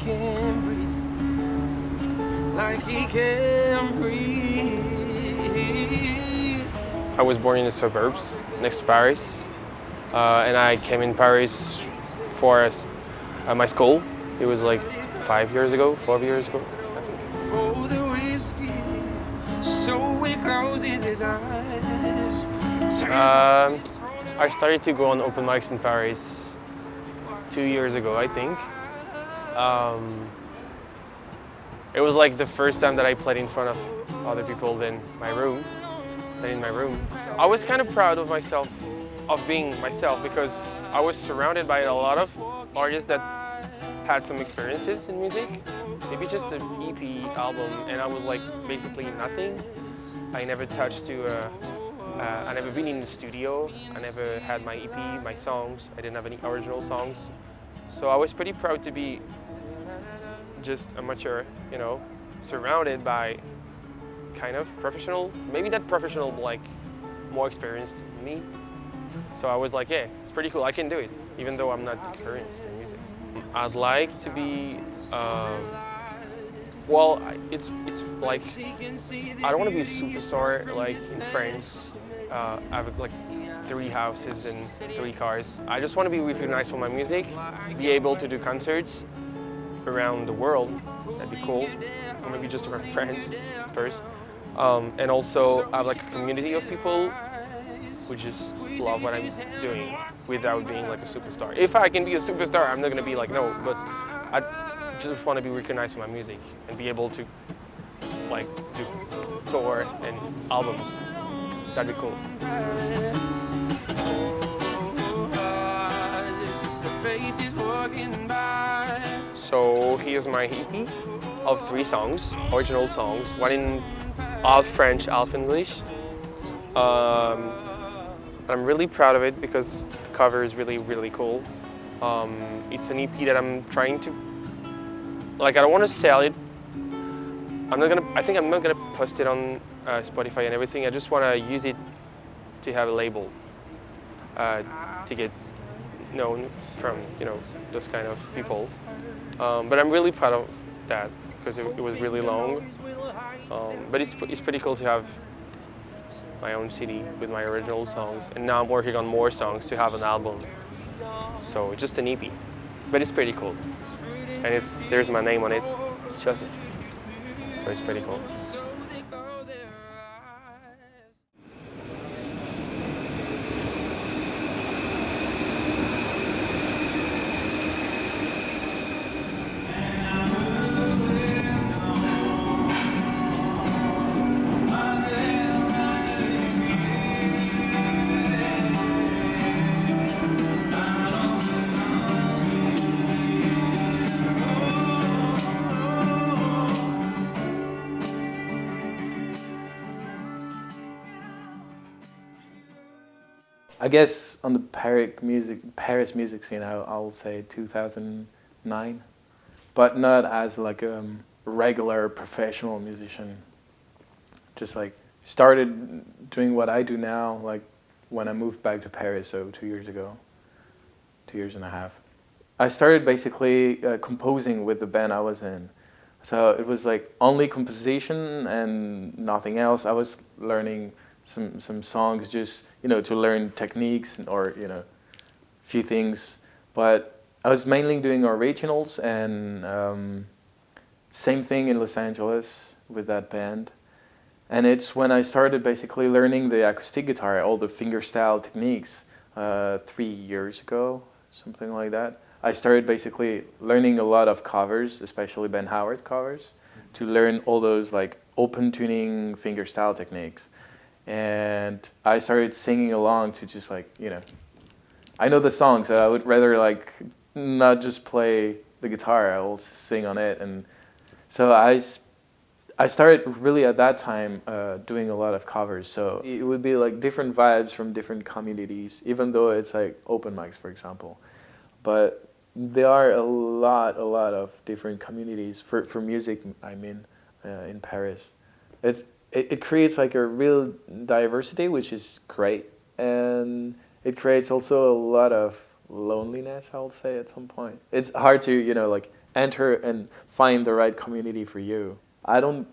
can breathe, like he can breathe. I was born in the suburbs next to Paris, and I came in Paris for my school. It was like 5 years ago, 4 years ago, I think. For the whiskey, so it closes his eyes. I started to go on open mics in Paris 2 years ago, I think. It was like the first time that I played in front of other people than in my room. I was kind of proud of myself, of being myself, because I was surrounded by a lot of artists that had some experiences in music, maybe just an EP album, and I was like basically nothing. I never touched to, I never been in the studio, I never had my EP, my songs, I didn't have any original songs. So I was pretty proud to be just amateur, you know, surrounded by kind of professional, maybe not professional, like more experienced than me. So I was like, yeah, it's pretty cool, I can do it, even though I'm not experienced in music. I'd like to be, well, it's like, I don't want to be a superstar like in France. I have like 3 houses and 3 cars. I just want to be recognized for my music, be able to do concerts around the world, that'd be cool, or maybe just around France first. And also have like a community of people who just love what I'm doing without being like a superstar. If I can be a superstar, I'm not gonna be like, no, but I just want to be recognized for my music and be able to like do tour and albums. That'd be cool. So here's my EP of 3 songs, original songs, one in half French, half English. I'm really proud of it because the cover is really, really cool. It's an EP that I'm trying to, like, I don't want to sell it. I think I'm not gonna post it on Spotify and everything. I just want to use it to have a label, to get known from, you know, those kind of people. But I'm really proud of that because it was really long. But it's pretty cool to have my own CD with my original songs, and now I'm working on more songs to have an album. So just an EP, but it's pretty cool, and there's my name on it, Joseph. So it's pretty cool. I guess on the Paris music scene, I'll say 2009, but not as like a regular professional musician. Just like started doing what I do now, like when I moved back to Paris, so 2 years ago, 2 years and a half. I started basically composing with the band I was in. So it was like only composition and nothing else. I was learning some songs just, you know, to learn techniques or, you know, few things. But I was mainly doing originals, and same thing in Los Angeles with that band. And it's when I started basically learning the acoustic guitar, all the fingerstyle techniques, 3 years ago, something like that. I started basically learning a lot of covers, especially Ben Howard covers, to learn all those like open tuning fingerstyle techniques. And I started singing along to just like, you know, I know the song, so I would rather like not just play the guitar, I will sing on it. And so I started really at that time doing a lot of covers. So it would be like different vibes from different communities, even though it's like open mics, for example. But there are a lot of different communities for music, I mean, in Paris. It creates like a real diversity, which is great. And it creates also a lot of loneliness, I would say, at some point. It's hard to, you know, like enter and find the right community for you. I don't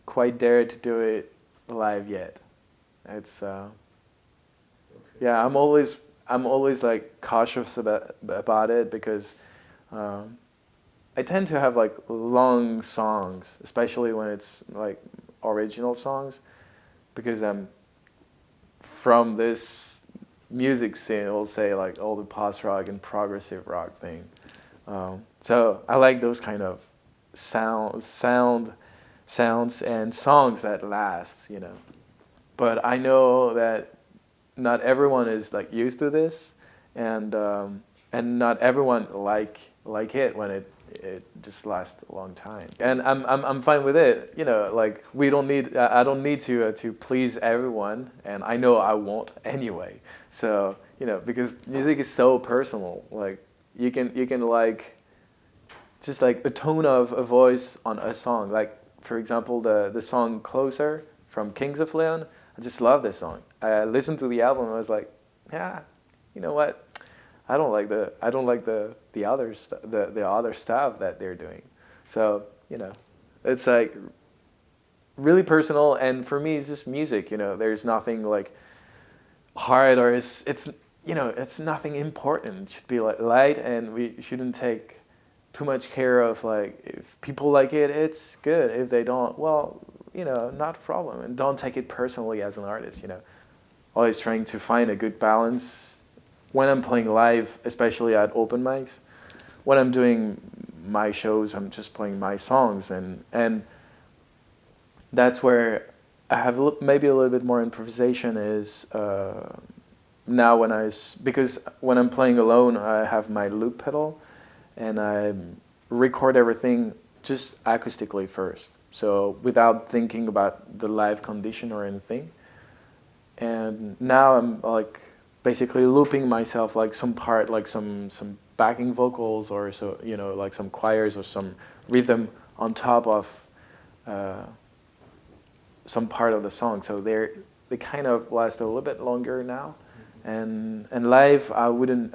quite dare to do it live yet. It's yeah, I'm always like cautious about it because I tend to have like long songs, especially when it's like original songs, because I'm from this music scene, we'll say like all the post-rock and progressive rock thing. So I like those kind of sounds and songs that last, you know. But I know that not everyone is like used to this, and not everyone like it when it just lasts a long time. And I'm fine with it, you know. Like I don't need to please everyone, and I know I won't anyway. So you know, because music is so personal. Like you can like just like a tone of a voice on a song. Like for example, the song "Closer" from Kings of Leon. I just love this song. I listened to the album and I was like, yeah, you know what? I don't like the other stuff that they're doing. So you know, it's like really personal, and for me, it's just music. You know, there's nothing like hard or it's you know, it's nothing important. It should be like light, and we shouldn't take too much care of like if people like it, it's good. If they don't, well, you know, not a problem. And don't take it personally as an artist. You know, always trying to find a good balance when I'm playing live, especially at open mics. When I'm doing my shows, I'm just playing my songs, and that's where I have maybe a little bit more improvisation is now because when I'm playing alone, I have my loop pedal, and I record everything just acoustically first, so without thinking about the live condition or anything. And now I'm like basically looping myself like some part, like some backing vocals, or so, you know, like some choirs or some rhythm on top of some part of the song. So they kind of last a little bit longer now. And live, I wouldn't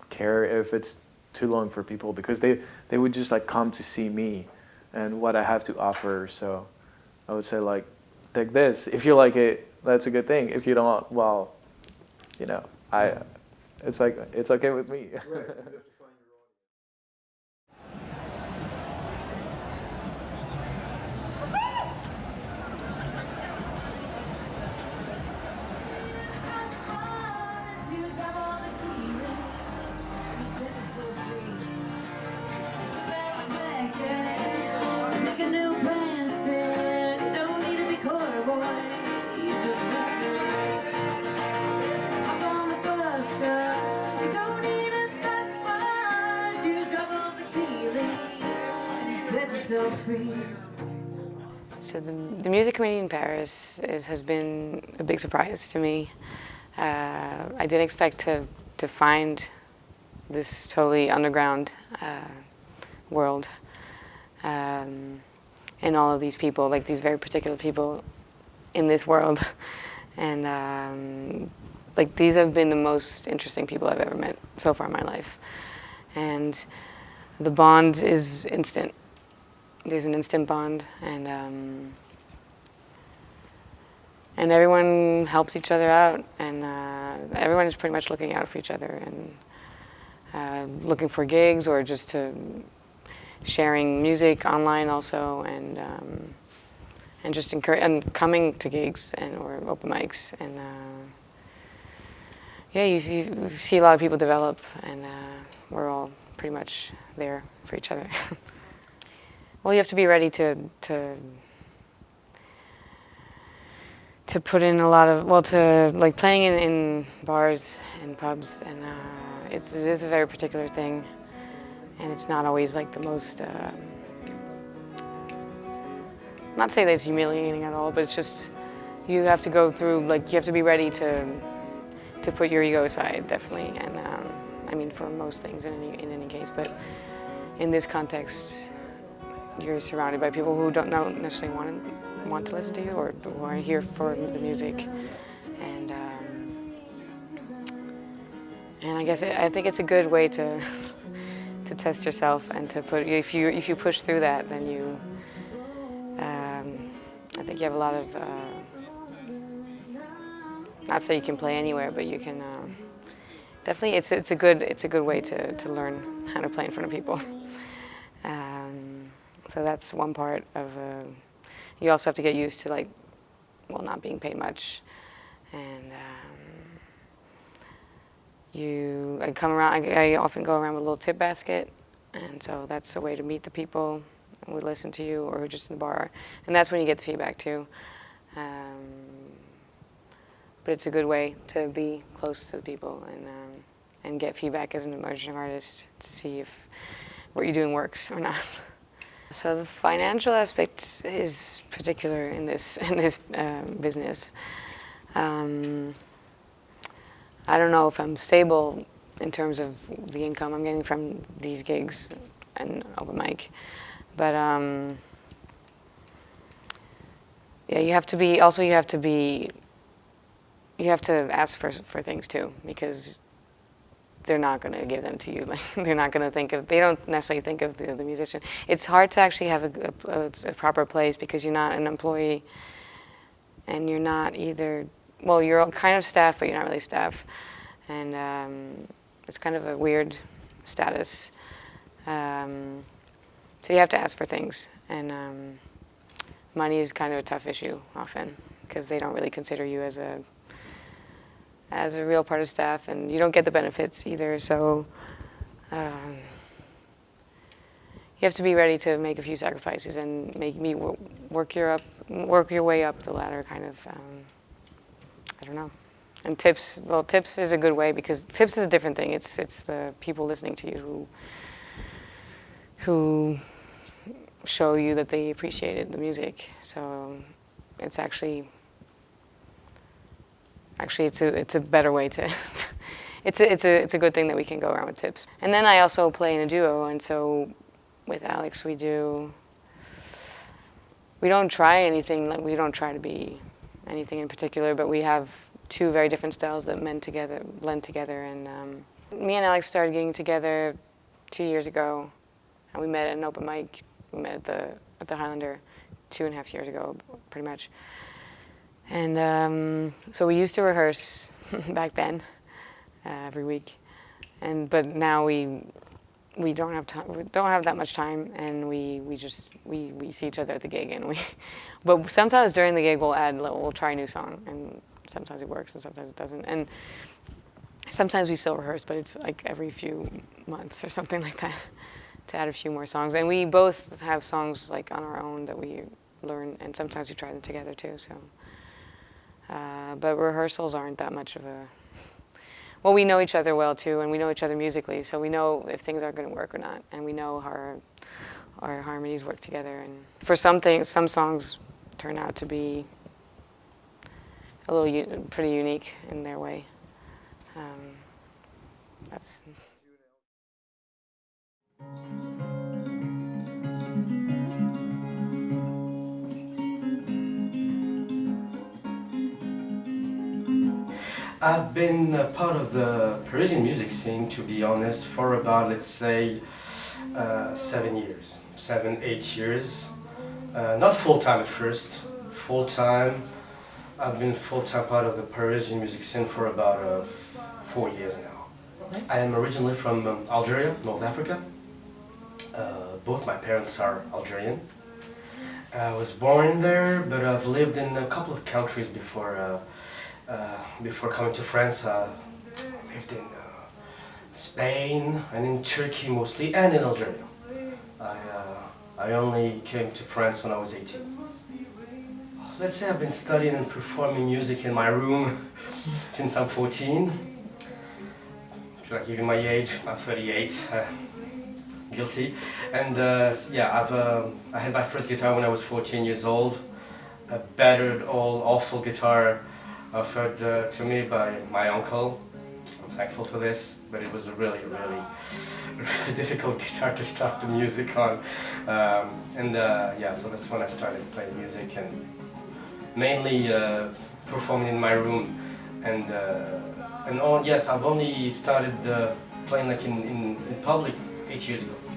care if it's too long for people, because they would just like come to see me and what I have to offer. So I would say like, take this. If you like it, that's a good thing. If you don't, well, you know, it's like it's okay with me. Right. So the music community in Paris has been a big surprise to me. I didn't expect to find this totally underground world, and all of these people, like these very particular people in this world. And like these have been the most interesting people I've ever met so far in my life. And the bond is instant. There's an instant bond, and everyone helps each other out, and everyone is pretty much looking out for each other, and looking for gigs, or just to sharing music online also, and just and coming to gigs or open mics, and yeah, you see a lot of people develop, and we're all pretty much there for each other. Well, you have to be ready to put in a lot of, to like playing in bars and pubs, and it is a very particular thing, and it's not always like the most, not to say that it's humiliating at all, but it's just, you have to go through, like you have to be ready to put your ego aside, definitely, and I mean for most things in any case, but in this context, you're surrounded by people who don't necessarily want to listen to you, or who are here for the music, and I guess I think it's a good way to test yourself and to put, if you push through that, then you, I think you have a lot of, not say you can play anywhere, but you can, definitely it's a good way to learn how to play in front of people. So that's one part of, you also have to get used to, like, well, not being paid much, and I often go around with a little tip basket, and so that's a way to meet the people who would listen to you or who are just in the bar, and that's when you get the feedback too. But it's a good way to be close to the people and get feedback as an emerging artist to see if what you're doing works or not. So the financial aspect is particular in this business. I don't know if I'm stable in terms of the income I'm getting from these gigs and open mic, but yeah, you have to ask for things too, because they're not going to give them to you. Like, they're not going to they don't necessarily think of the musician. It's hard to actually have a proper place because you're not an employee, and you're not either, well, you're kind of staff, but you're not really staff. And it's kind of a weird status. So you have to ask for things. And money is kind of a tough issue often, because they don't really consider you as a real part of staff, and you don't get the benefits either. So you have to be ready to make a few sacrifices and work your way up the ladder, kind of. I don't know. And tips, well, tips is a good way, because tips is a different thing. It's the people listening to you who show you that they appreciated the music. So it's actually it's a better way to it's a good thing that we can go around with tips. And then I also play in a duo, and so with Alex we don't try anything, like we don't try to be anything in particular, but we have two very different styles that blend together. And me and Alex started getting together 2 years ago, and we met at an open mic. We met at the Highlander 2.5 years ago, pretty much. And so we used to rehearse back then every week, but now we don't have time. We don't have that much time, and we see each other at the gig, and but sometimes during the gig we'll try a new song, and sometimes it works and sometimes it doesn't, and sometimes we still rehearse, but it's like every few months or something like that to add a few more songs. And we both have songs like on our own that we learn, and sometimes we try them together too. So. But rehearsals aren't that much of a... Well, we know each other well too, and we know each other musically, so we know if things are going to work or not, and we know how our harmonies work together. And for some things, some songs turn out to be a little pretty unique in their way. That's... I've been a part of the Parisian music scene, to be honest, for about, let's say, 7 years, 7-8 years. Not full-time at first, full-time. I've been full-time part of the Parisian music scene for about 4 years now. I am originally from Algeria, North Africa. Both my parents are Algerian. I was born there, but I've lived in a couple of countries before coming to France. I lived in Spain and in Turkey mostly, and in Algeria. I only came to France when I was 18. Let's say I've been studying and performing music in my room since I'm 14. Should I give you my age? I'm 38. Guilty. And yeah, I had my first guitar when I was 14 years old. A battered, old, awful guitar offered to me by my uncle. I'm thankful for this, but it was a really difficult guitar to start the music on. Yeah, so that's when I started playing music, and mainly performing in my room. Yes, I've only started playing like in public 8 years ago.